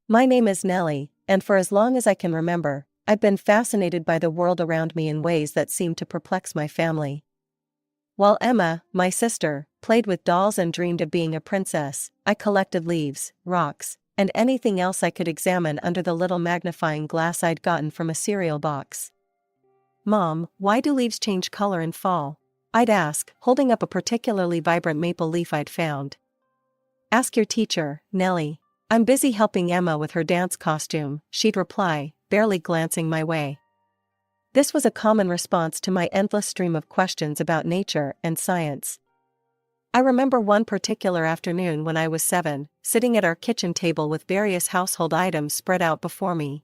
My name is Nellie, and for as long as I can remember, I've been fascinated by the world around me in ways that seem to perplex my family. While Emma, my sister, played with dolls and dreamed of being a princess, I collected leaves, rocks, and anything else I could examine under the little magnifying glass I'd gotten from a cereal box. "Mom, why do leaves change color in fall?" I'd ask, holding up a particularly vibrant maple leaf I'd found. "Ask your teacher, Nellie. I'm busy helping Emma with her dance costume," she'd reply, barely glancing my way. This was a common response to my endless stream of questions about nature and science. I remember one particular afternoon when I was 7, sitting at our kitchen table with various household items spread out before me.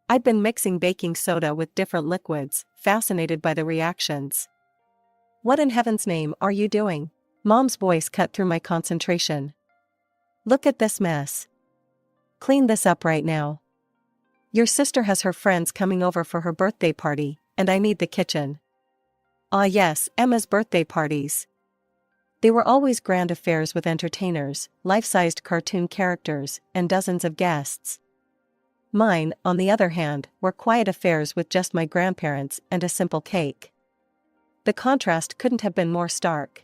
I'd been mixing baking soda with different liquids, fascinated by the reactions. "What in heaven's name are you doing?" Mom's voice cut through my concentration. "Look at this mess. Clean this up right now. Your sister has her friends coming over for her birthday party, and I need the kitchen." Ah yes, Emma's birthday parties. They were always grand affairs with entertainers, life-sized cartoon characters, and dozens of guests. Mine, on the other hand, were quiet affairs with just my grandparents and a simple cake. The contrast couldn't have been more stark.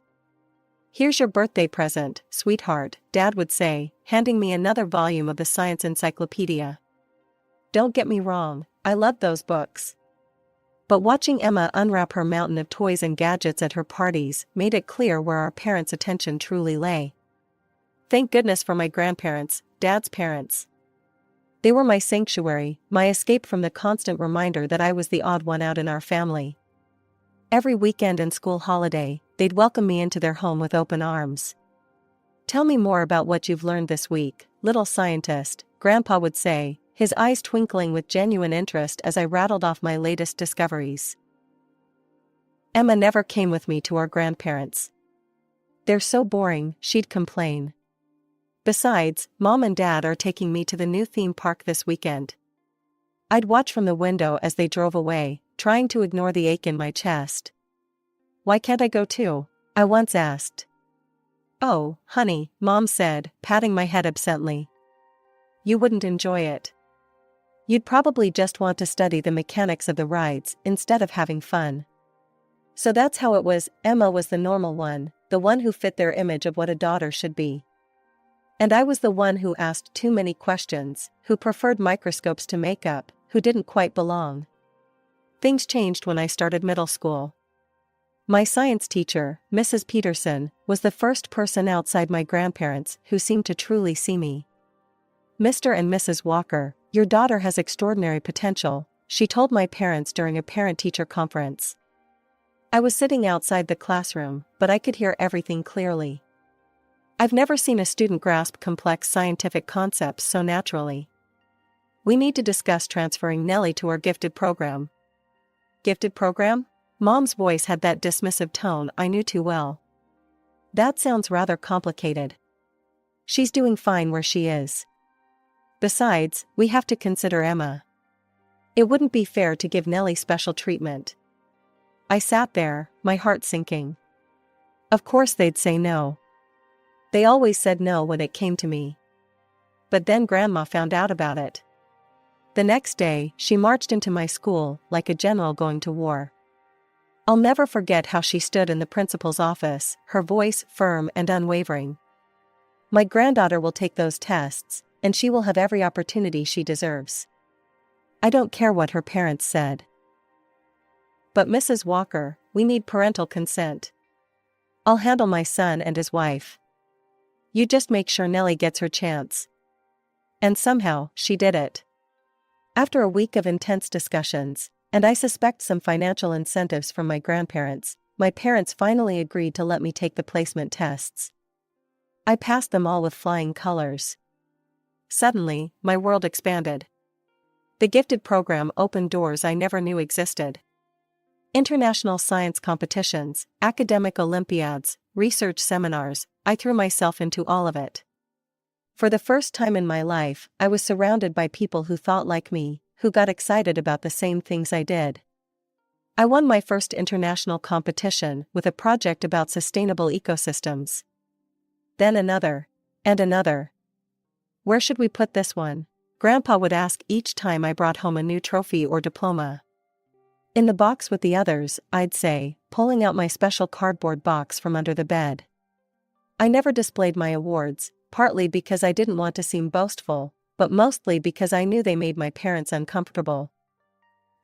"Here's your birthday present, sweetheart," Dad would say, handing me another volume of the science encyclopedia. Don't get me wrong, I loved those books. But watching Emma unwrap her mountain of toys and gadgets at her parties made it clear where our parents' attention truly lay. Thank goodness for my grandparents, Dad's parents. They were my sanctuary, my escape from the constant reminder that I was the odd one out in our family. Every weekend and school holiday, they'd welcome me into their home with open arms. "Tell me more about what you've learned this week, little scientist," Grandpa would say, his eyes twinkling with genuine interest as I rattled off my latest discoveries. Emma never came with me to our grandparents'. "They're so boring," she'd complain. "Besides, Mom and Dad are taking me to the new theme park this weekend." I'd watch from the window as they drove away, trying to ignore the ache in my chest. "Why can't I go too?" I once asked. "Oh, honey," Mom said, patting my head absently. "You wouldn't enjoy it. You'd probably just want to study the mechanics of the rides instead of having fun." So that's how it was. Emma was the normal one, the one who fit their image of what a daughter should be. And I was the one who asked too many questions, who preferred microscopes to makeup, who didn't quite belong. Things changed when I started middle school. My science teacher, Mrs. Peterson, was the first person outside my grandparents who seemed to truly see me. "Mr. and Mrs. Walker, your daughter has extraordinary potential," she told my parents during a parent-teacher conference. I was sitting outside the classroom, but I could hear everything clearly. I've never seen a student grasp complex scientific concepts so naturally. "We need to discuss transferring Nellie to our gifted program." "Gifted program?" Mom's voice had that dismissive tone I knew too well. "That sounds rather complicated. She's doing fine where she is. Besides, we have to consider Emma. It wouldn't be fair to give Nellie special treatment." I sat there, my heart sinking. Of course they'd say no. They always said no when it came to me. But then Grandma found out about it. The next day, she marched into my school like a general going to war. I'll never forget how she stood in the principal's office, her voice firm and unwavering. "My granddaughter will take those tests, and she will have every opportunity she deserves. I don't care what her parents said. But Mrs. Walker, we need parental consent. I'll handle my son and his wife. You just make sure Nellie gets her chance." And somehow, she did it. After a week of intense discussions, and I suspect some financial incentives from my grandparents, my parents finally agreed to let me take the placement tests. I passed them all with flying colors. Suddenly, my world expanded. The gifted program opened doors I never knew existed. International science competitions, academic Olympiads, research seminars, I threw myself into all of it. For the first time in my life, I was surrounded by people who thought like me, who got excited about the same things I did. I won my first international competition with a project about sustainable ecosystems. Then another. And another. Where should we put this one? Grandpa would ask each time I brought home a new trophy or diploma. In the box with the others, I'd say, pulling out my special cardboard box from under the bed. I never displayed my awards, partly because I didn't want to seem boastful, but mostly because I knew they made my parents uncomfortable.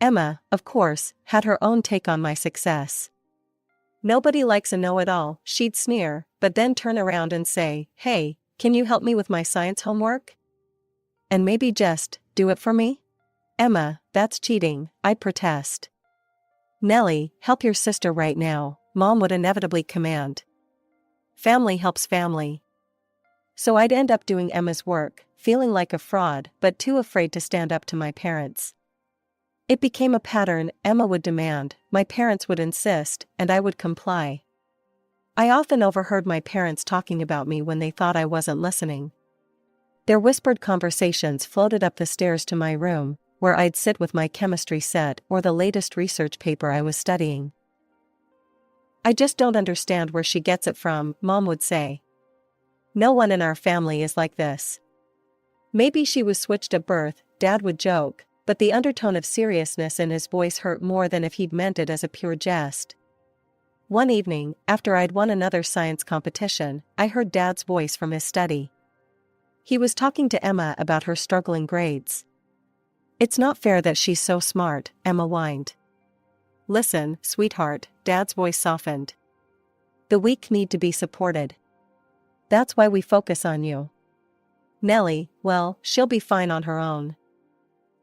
Emma, of course, had her own take on my success. Nobody likes a know-it-all, she'd sneer, but then turn around and say, "Hey, can you help me with my science homework? And maybe just do it for me?" "Emma, that's cheating," I'd protest. "Nellie, help your sister right now," Mom would inevitably command. Family helps family. So I'd end up doing Emma's work, feeling like a fraud but too afraid to stand up to my parents. It became a pattern. Emma would demand, my parents would insist, and I would comply. I often overheard my parents talking about me when they thought I wasn't listening. Their whispered conversations floated up the stairs to my room, where I'd sit with my chemistry set or the latest research paper I was studying. "I just don't understand where she gets it from," Mom would say. "No one in our family is like this." "Maybe she was switched at birth," Dad would joke, but the undertone of seriousness in his voice hurt more than if he'd meant it as a pure jest. One evening, after I'd won another science competition, I heard Dad's voice from his study. He was talking to Emma about her struggling grades. "It's not fair that she's so smart," Emma whined. "Listen, sweetheart," Dad's voice softened. "The weak need to be supported. That's why we focus on you. Nellie, well, she'll be fine on her own."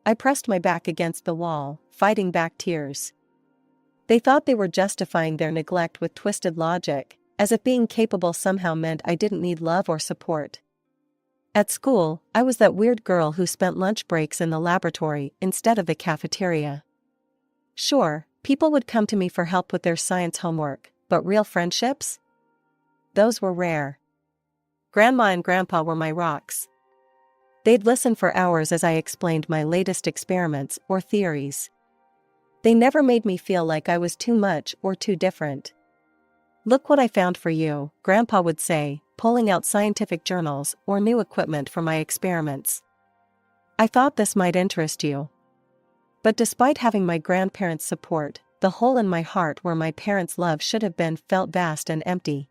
I pressed my back against the wall, fighting back tears. They thought they were justifying their neglect with twisted logic, as if being capable somehow meant I didn't need love or support. At school, I was that weird girl who spent lunch breaks in the laboratory instead of the cafeteria. Sure, people would come to me for help with their science homework, but real friendships? Those were rare. Grandma and Grandpa were my rocks. They'd listen for hours as I explained my latest experiments or theories. They never made me feel like I was too much or too different. "Look what I found for you," Grandpa would say, pulling out scientific journals or new equipment for my experiments. "I thought this might interest you." But despite having my grandparents' support, the hole in my heart where my parents' love should have been felt vast and empty.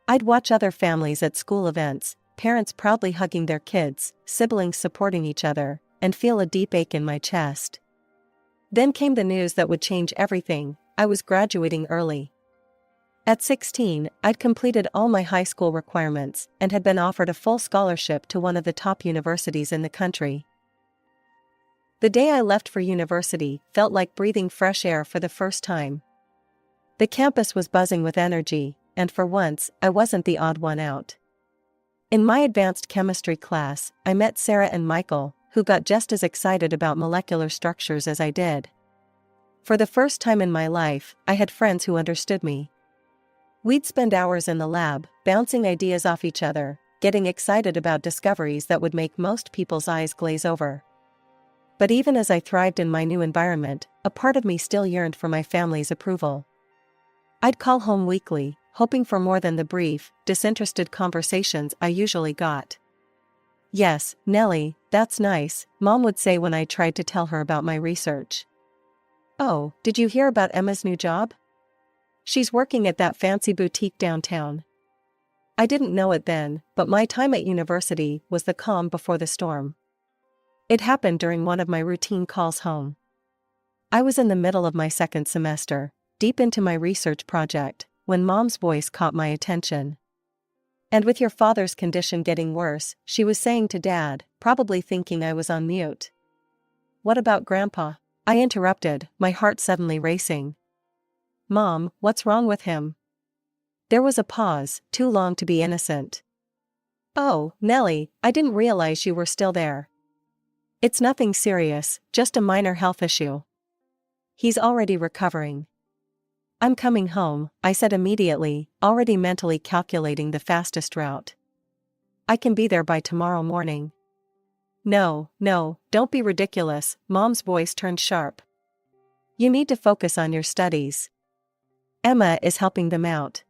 I'd watch other families at school events, parents proudly hugging their kids, siblings supporting each other, and feel a deep ache in my chest. Then came the news that would change everything. I was graduating early. At 16, I'd completed all my high school requirements and had been offered a full scholarship to one of the top universities in the country. The day I left for university felt like breathing fresh air for the first time. The campus was buzzing with energy, and for once, I wasn't the odd one out. In my advanced chemistry class, I met Sarah and Michael, who got just as excited about molecular structures as I did. For the first time in my life, I had friends who understood me. We'd spend hours in the lab, bouncing ideas off each other, getting excited about discoveries that would make most people's eyes glaze over. But even as I thrived in my new environment, a part of me still yearned for my family's approval. I'd call home weekly, hoping for more than the brief, disinterested conversations I usually got. "Yes, Nellie, that's nice," Mom would say when I tried to tell her about my research. "Oh, did you hear about Emma's new job? She's working at that fancy boutique downtown." I didn't know it then, but my time at university was the calm before the storm. It happened during one of my routine calls home. I was in the middle of my second semester, deep into my research project, when Mom's voice caught my attention. "And with your father's condition getting worse," she was saying to Dad, probably thinking I was on mute. "What about Grandpa?" I interrupted, my heart suddenly racing. "Mom, what's wrong with him?" There was a pause, too long to be innocent. "Oh, Nellie, I didn't realize you were still there. It's nothing serious, just a minor health issue. He's already recovering." "I'm coming home," I said immediately, already mentally calculating the fastest route. "I can be there by tomorrow morning." No, don't be ridiculous," Mom's voice turned sharp. "You need to focus on your studies. Emma is helping them out.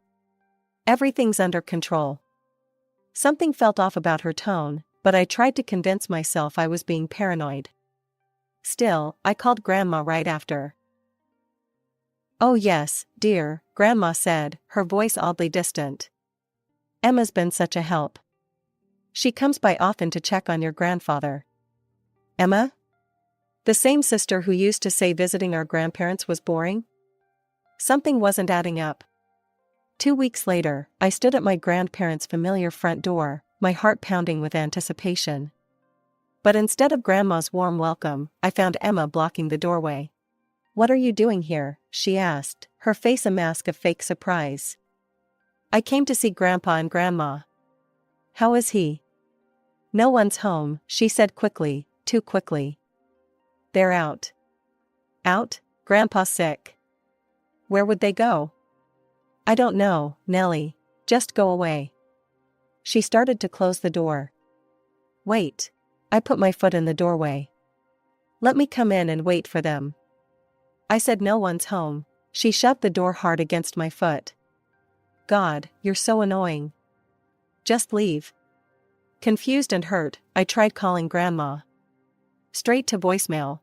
Everything's under control." Something felt off about her tone, but I tried to convince myself I was being paranoid. Still, I called Grandma right after. "Oh yes, dear," Grandma said, her voice oddly distant. "Emma's been such a help. She comes by often to check on your grandfather." "Emma? The same sister who used to say visiting our grandparents was boring?" Something wasn't adding up. 2 weeks later, I stood at my grandparents' familiar front door, my heart pounding with anticipation. But instead of Grandma's warm welcome, I found Emma blocking the doorway. "What are you doing here?" she asked, her face a mask of fake surprise. "I came to see Grandpa and Grandma." "How is he?" "No one's home," she said quickly, too quickly. "They're out." "Out? Grandpa's sick." "Where would they go?" "I don't know, Nellie. Just go away." She started to close the door. "Wait." I put my foot in the doorway. "Let me come in and wait for them." I said no one's home. She shoved the door hard against my foot. "God, you're so annoying. Just leave." Confused and hurt, I tried calling Grandma. Straight to voicemail.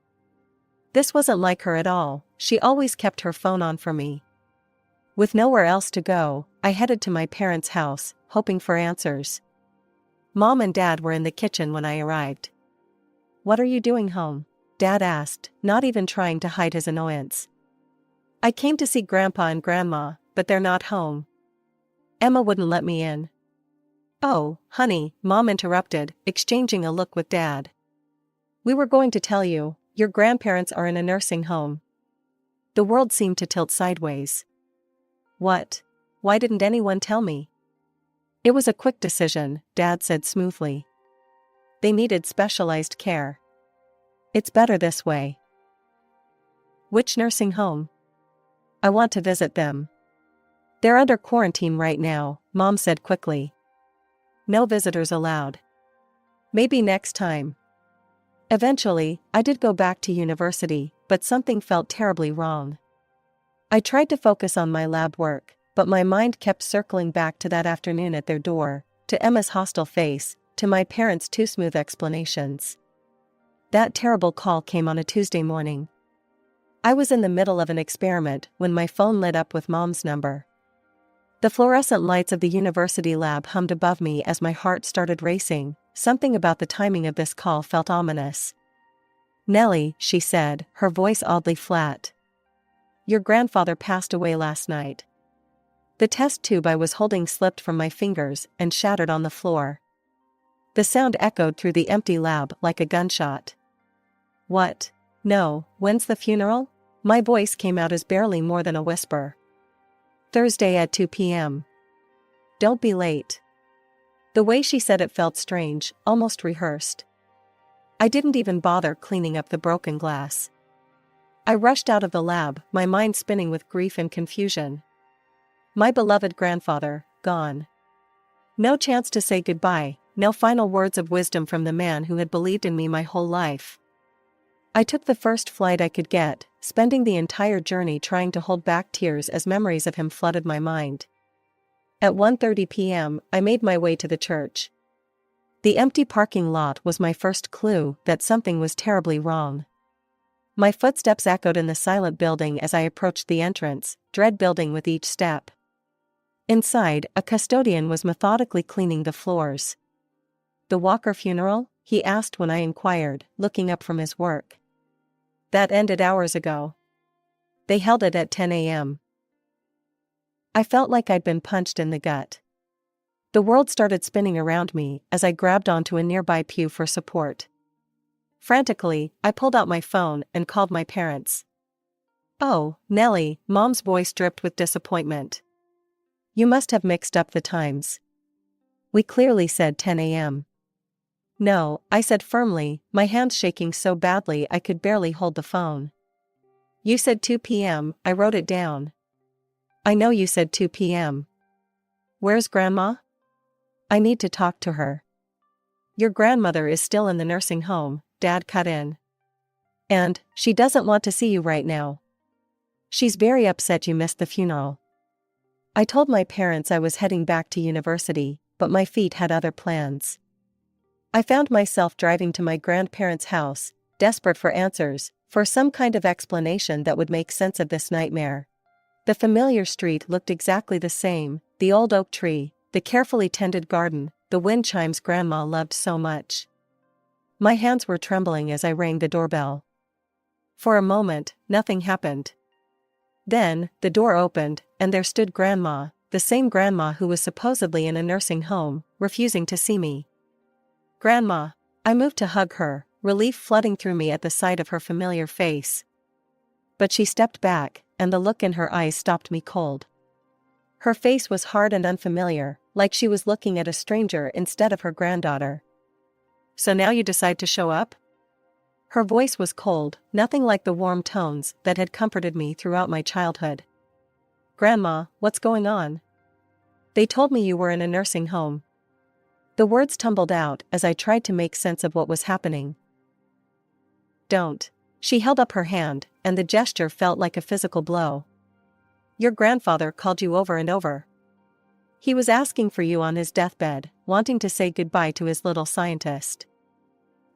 This wasn't like her at all, she always kept her phone on for me. With nowhere else to go, I headed to my parents' house, hoping for answers. Mom and Dad were in the kitchen when I arrived. "What are you doing home?" Dad asked, not even trying to hide his annoyance. "I came to see Grandpa and Grandma, but they're not home. Emma wouldn't let me in." "Oh, honey," Mom interrupted, exchanging a look with Dad. "We were going to tell you, your grandparents are in a nursing home." The world seemed to tilt sideways. "What? Why didn't anyone tell me?" "It was a quick decision," Dad said smoothly. "They needed specialized care. It's better this way." "Which nursing home?" "I want to visit them." "They're under quarantine right now," Mom said quickly. "No visitors allowed." "Maybe next time." Eventually, I did go back to university, but something felt terribly wrong. I tried to focus on my lab work, but my mind kept circling back to that afternoon at their door, to Emma's hostile face, to my parents' too smooth explanations. That terrible call came on a Tuesday morning. I was in the middle of an experiment when my phone lit up with Mom's number. The fluorescent lights of the university lab hummed above me as my heart started racing. Something about the timing of this call felt ominous. "Nellie," she said, her voice oddly flat. "Your grandfather passed away last night." The test tube I was holding slipped from my fingers and shattered on the floor. The sound echoed through the empty lab like a gunshot. "What? No, when's the funeral?" My voice came out as barely more than a whisper. "Thursday at 2 p.m. Don't be late." The way she said it felt strange, almost rehearsed. I didn't even bother cleaning up the broken glass. I rushed out of the lab, my mind spinning with grief and confusion. My beloved grandfather, gone. No chance to say goodbye, no final words of wisdom from the man who had believed in me my whole life. I took the first flight I could get, spending the entire journey trying to hold back tears as memories of him flooded my mind. At 1:30 p.m., I made my way to the church. The empty parking lot was my first clue that something was terribly wrong. My footsteps echoed in the silent building as I approached the entrance, dread building with each step. Inside, a custodian was methodically cleaning the floors. "The Walker funeral?" he asked when I inquired, looking up from his work. "That ended hours ago. They held it at 10 a.m. I felt like I'd been punched in the gut. The world started spinning around me as I grabbed onto a nearby pew for support. Frantically, I pulled out my phone and called my parents. "Oh, Nellie," Mom's voice dripped with disappointment. "You must have mixed up the times. We clearly said 10 a.m. "No," I said firmly, my hands shaking so badly I could barely hold the phone. "You said 2 p.m., I wrote it down." "I know you said 2 p.m. Where's Grandma?" "I need to talk to her." "Your grandmother is still in the nursing home," Dad cut in. "And she doesn't want to see you right now. She's very upset you missed the funeral." I told my parents I was heading back to university, but my feet had other plans. I found myself driving to my grandparents' house, desperate for answers, for some kind of explanation that would make sense of this nightmare. The familiar street looked exactly the same, the old oak tree, the carefully tended garden, the wind chimes Grandma loved so much. My hands were trembling as I rang the doorbell. For a moment, nothing happened. Then, the door opened, and there stood Grandma, the same Grandma who was supposedly in a nursing home, refusing to see me. "Grandma." I moved to hug her, relief flooding through me at the sight of her familiar face. But she stepped back, and the look in her eyes stopped me cold. Her face was hard and unfamiliar, like she was looking at a stranger instead of her granddaughter. "So now you decide to show up?" Her voice was cold, nothing like the warm tones that had comforted me throughout my childhood. "Grandma, what's going on? They told me you were in a nursing home." The words tumbled out as I tried to make sense of what was happening. "Don't." She held up her hand, and the gesture felt like a physical blow. "Your grandfather called you over and over. He was asking for you on his deathbed, wanting to say goodbye to his little scientist.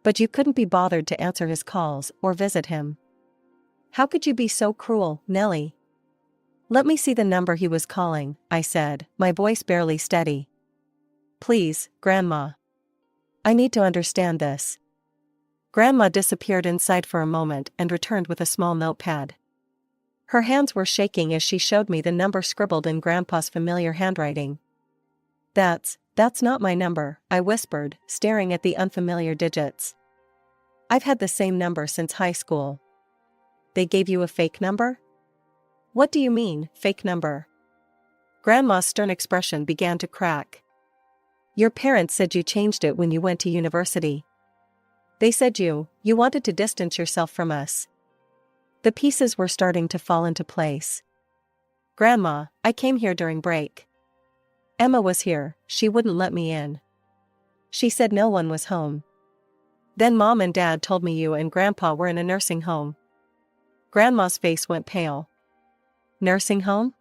But you couldn't be bothered to answer his calls or visit him. How could you be so cruel, Nellie?" "Let me see the number he was calling," I said, my voice barely steady. "Please, Grandma. I need to understand this." Grandma disappeared inside for a moment and returned with a small notepad. Her hands were shaking as she showed me the number scribbled in Grandpa's familiar handwriting. That's not my number," I whispered, staring at the unfamiliar digits. "I've had the same number since high school." "They gave you a fake number?" "What do you mean, fake number?" Grandma's stern expression began to crack. "Your parents said you changed it when you went to university. They said you wanted to distance yourself from us." The pieces were starting to fall into place. "Grandma, I came here during break. Emma was here, she wouldn't let me in. She said no one was home. Then Mom and Dad told me you and Grandpa were in a nursing home." Grandma's face went pale. "Nursing home?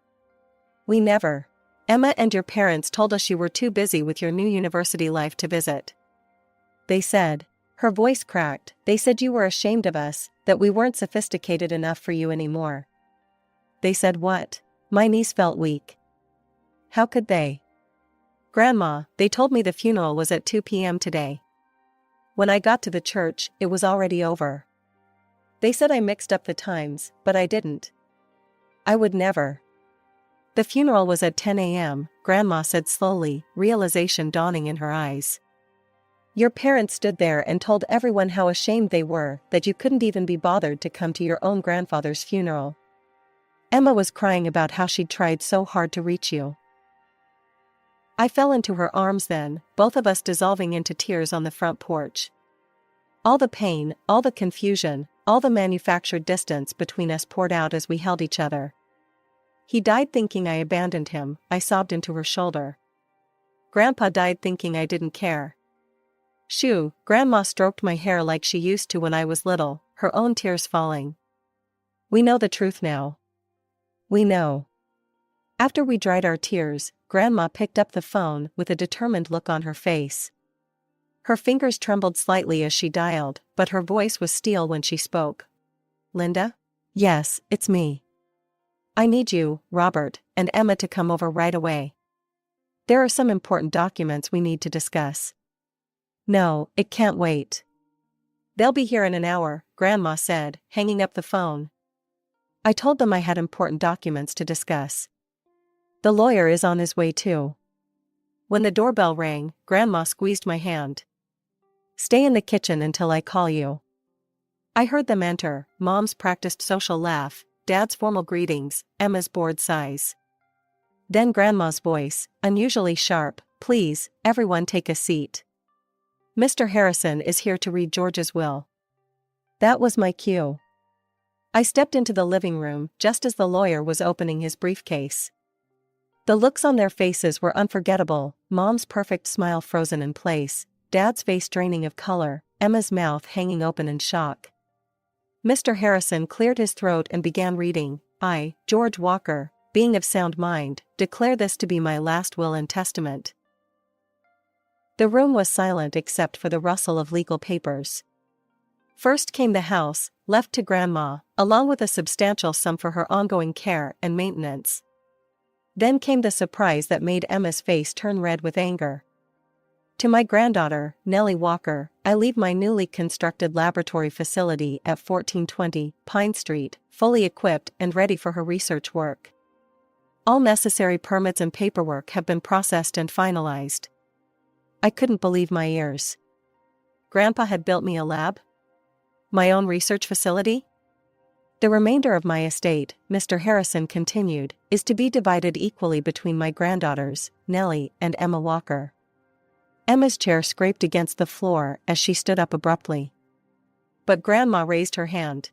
We never. Emma and your parents told us you were too busy with your new university life to visit. They said," her voice cracked, "they said you were ashamed of us, that we weren't sophisticated enough for you anymore." "They said what?" My knees felt weak. "How could they?" "Grandma, they told me the funeral was at 2 p.m. today. When I got to the church, it was already over. They said I mixed up the times, but I didn't. I would never." "The funeral was at 10 a.m., Grandma said slowly, realization dawning in her eyes. "Your parents stood there and told everyone how ashamed they were that you couldn't even be bothered to come to your own grandfather's funeral. Emma was crying about how she'd tried so hard to reach you." I fell into her arms then, both of us dissolving into tears on the front porch. All the pain, all the confusion, all the manufactured distance between us poured out as we held each other. "He died thinking I abandoned him," I sobbed into her shoulder. "Grandpa died thinking I didn't care." "Shoo," Grandma stroked my hair like she used to when I was little, her own tears falling. "We know the truth now. We know." After we dried our tears, Grandma picked up the phone with a determined look on her face. Her fingers trembled slightly as she dialed, but her voice was steel when she spoke. "Linda? Yes, it's me. I need you, Robert, and Emma to come over right away. There are some important documents we need to discuss." "No, it can't wait." "They'll be here in an hour," Grandma said, hanging up the phone. I told them I had important documents to discuss. "The lawyer is on his way too." When the doorbell rang, Grandma squeezed my hand. "Stay in the kitchen until I call you." I heard them enter, Mom's practiced social laugh, Dad's formal greetings, Emma's bored sighs. Then Grandma's voice, unusually sharp, "Please, everyone take a seat. Mr. Harrison is here to read George's will." That was my cue. I stepped into the living room just as the lawyer was opening his briefcase. The looks on their faces were unforgettable, Mom's perfect smile frozen in place, Dad's face draining of color, Emma's mouth hanging open in shock. Mr. Harrison cleared his throat and began reading. "I, George Walker, being of sound mind, declare this to be my last will and testament." The room was silent except for the rustle of legal papers. First came the house, left to Grandma, along with a substantial sum for her ongoing care and maintenance. Then came the surprise that made Emma's face turn red with anger. To my granddaughter, Nellie Walker, I leave my newly constructed laboratory facility at 1420 Pine Street, fully equipped and ready for her research work. All necessary permits and paperwork have been processed and finalized. I couldn't believe my ears. Grandpa had built me a lab? My own research facility? The remainder of my estate, Mr. Harrison continued, is to be divided equally between my granddaughters, Nellie and Emma Walker. Emma's chair scraped against the floor as she stood up abruptly. But Grandma raised her hand.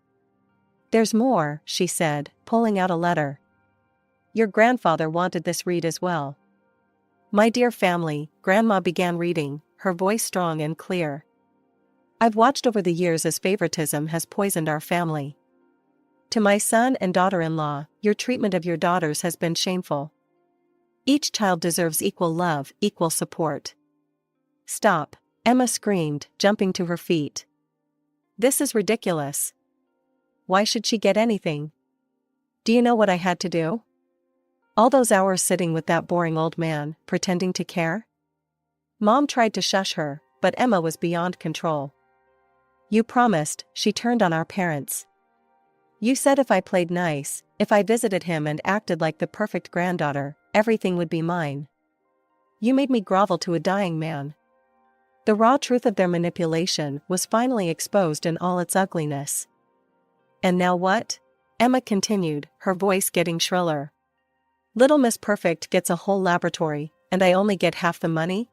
There's more, she said, pulling out a letter. Your grandfather wanted this read as well. My dear family, Grandma began reading, her voice strong and clear. I've watched over the years as favoritism has poisoned our family. To my son and daughter-in-law, your treatment of your daughters has been shameful. Each child deserves equal love, equal support. Stop, Emma screamed, jumping to her feet. This is ridiculous. Why should she get anything? Do you know what I had to do? All those hours sitting with that boring old man, pretending to care? Mom tried to shush her, but Emma was beyond control. You promised, she turned on our parents. You said if I played nice, if I visited him and acted like the perfect granddaughter, everything would be mine. You made me grovel to a dying man. The raw truth of their manipulation was finally exposed in all its ugliness. And now what? Emma continued, her voice getting shriller. Little Miss Perfect gets a whole laboratory, and I only get half the money?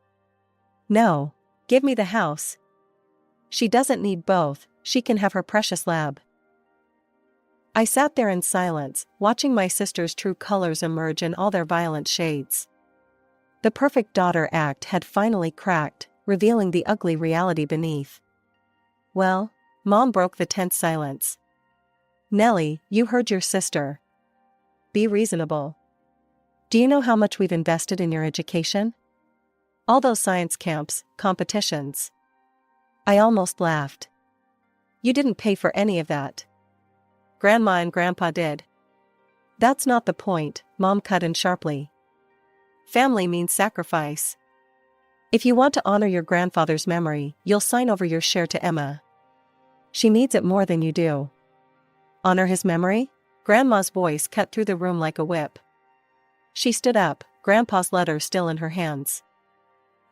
No. Give me the house. She doesn't need both, she can have her precious lab. I sat there in silence, watching my sister's true colors emerge in all their violent shades. The perfect daughter act had finally cracked, revealing the ugly reality beneath. Well, Mom broke the tense silence. Nellie, you heard your sister. Be reasonable. Do you know how much we've invested in your education? All those science camps, competitions. I almost laughed. You didn't pay for any of that. Grandma and Grandpa did. That's not the point, Mom cut in sharply. Family means sacrifice. If you want to honor your grandfather's memory, you'll sign over your share to Emma. She needs it more than you do. Honor his memory? Grandma's voice cut through the room like a whip. She stood up, Grandpa's letter still in her hands.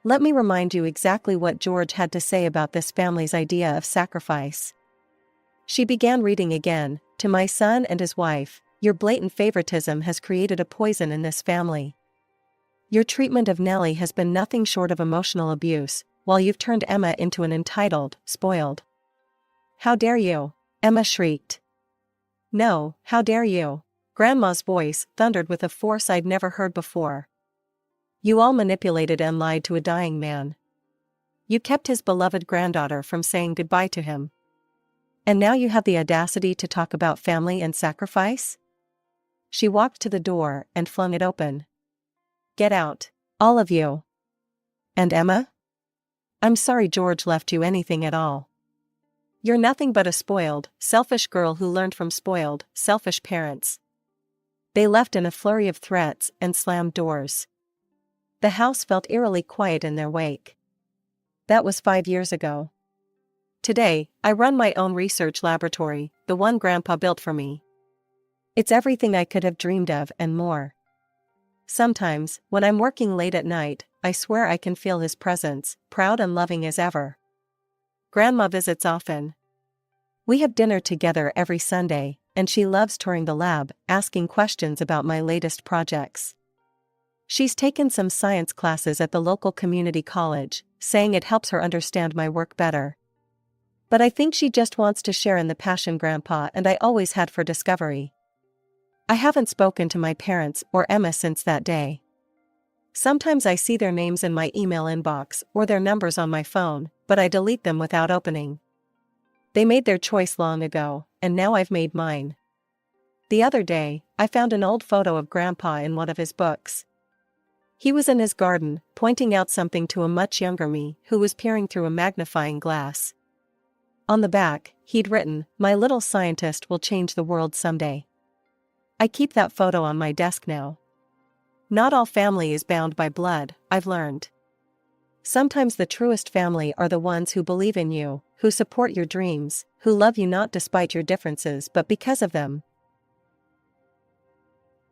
Let me remind you exactly what George had to say about this family's idea of sacrifice. She began reading again. To my son and his wife, your blatant favoritism has created a poison in this family. Your treatment of Nellie has been nothing short of emotional abuse, while you've turned Emma into an entitled, spoiled. How dare you? Emma shrieked. No, how dare you? Grandma's voice thundered with a force I'd never heard before. You all manipulated and lied to a dying man. You kept his beloved granddaughter from saying goodbye to him. And now you have the audacity to talk about family and sacrifice? She walked to the door and flung it open. Get out, all of you. And Emma? I'm sorry George left you anything at all. You're nothing but a spoiled, selfish girl who learned from spoiled, selfish parents. They left in a flurry of threats and slammed doors. The house felt eerily quiet in their wake. That was 5 years ago. Today, I run my own research laboratory, the one Grandpa built for me. It's everything I could have dreamed of and more. Sometimes, when I'm working late at night, I swear I can feel his presence, proud and loving as ever. Grandma visits often. We have dinner together every Sunday, and she loves touring the lab, asking questions about my latest projects. She's taken some science classes at the local community college, saying it helps her understand my work better. But I think she just wants to share in the passion Grandpa and I always had for discovery. I haven't spoken to my parents or Emma since that day. Sometimes I see their names in my email inbox or their numbers on my phone, but I delete them without opening. They made their choice long ago, and now I've made mine. The other day, I found an old photo of Grandpa in one of his books. He was in his garden, pointing out something to a much younger me, who was peering through a magnifying glass. On the back, he'd written, "My little scientist will change the world someday." I keep that photo on my desk now. Not all family is bound by blood, I've learned. Sometimes the truest family are the ones who believe in you, who support your dreams, who love you not despite your differences but because of them,